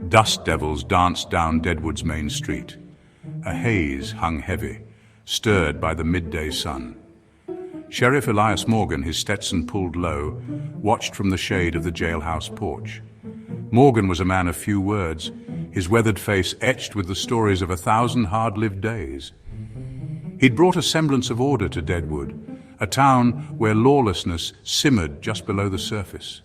Dust devils danced down Deadwood's main street. A haze hung heavy, stirred by the midday sun. Sheriff Elias Morgan, his Stetson pulled low, watched from the shade of the jailhouse porch. Morgan was a man of few words, his weathered face etched with the stories of 1,000 hard-lived days. He'd brought a semblance of order to Deadwood, a town where lawlessness simmered just below the surface.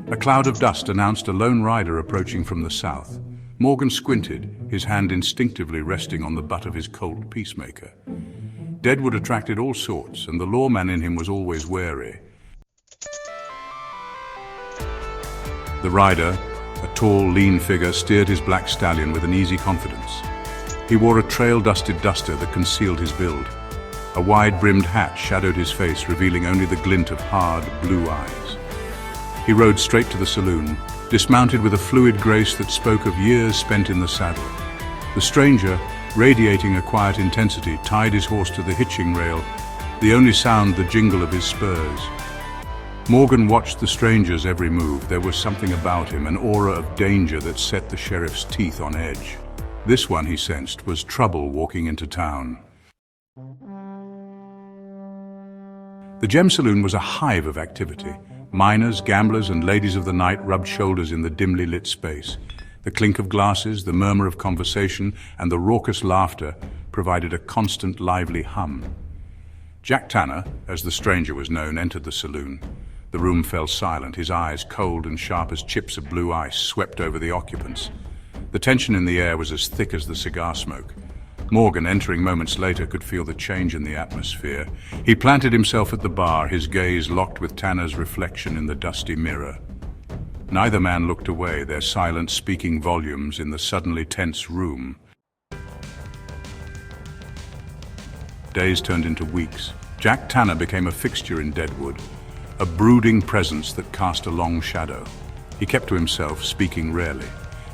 A cloud of dust announced a lone rider approaching from the south. Morgan squinted, his hand instinctively resting on the butt of his Colt peacemaker. Deadwood attracted all sorts, and the lawman in him was always wary. The rider, a tall, lean figure, steered his black stallion with an easy confidence. He wore a trail-dusted duster that concealed his build. A wide-brimmed hat shadowed his face, revealing only the glint of hard, blue eyes. He rode straight to the saloon, dismounted with a fluid grace that spoke of years spent in the saddle. The stranger, radiating a quiet intensity, tied his horse to the hitching rail, the only sound the jingle of his spurs. Morgan watched the stranger's every move. There was something about him, an aura of danger that set the sheriff's teeth on edge. This one, he sensed, was trouble walking into town. The Gem Saloon was a hive of activity. Miners, gamblers, and ladies of the night rubbed shoulders in the dimly lit space. The clink of glasses, the murmur of conversation, and the raucous laughter provided a constant, lively hum. Jack Tanner, as the stranger was known, entered the saloon. The room fell silent, his eyes, cold and sharp as chips of blue ice, swept over the occupants. The tension in the air was as thick as the cigar smoke. Morgan, entering moments later, could feel the change in the atmosphere. He planted himself at the bar, his gaze locked with Tanner's reflection in the dusty mirror. Neither man looked away, their silence speaking volumes in the suddenly tense room. Days turned into weeks. Jack Tanner became a fixture in Deadwood, a brooding presence that cast a long shadow. He kept to himself, speaking rarely.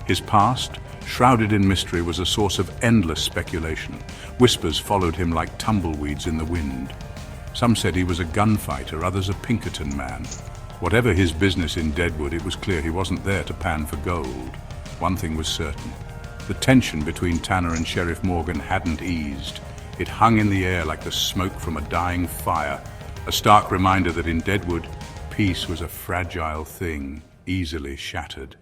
His past, shrouded in mystery, was a source of endless speculation. Whispers followed him like tumbleweeds in the wind. Some said he was a gunfighter, others a Pinkerton man. Whatever his business in Deadwood, it was clear he wasn't there to pan for gold. One thing was certain. The tension between Tanner and Sheriff Morgan hadn't eased. It hung in the air like the smoke from a dying fire, a stark reminder that in Deadwood, peace was a fragile thing, easily shattered.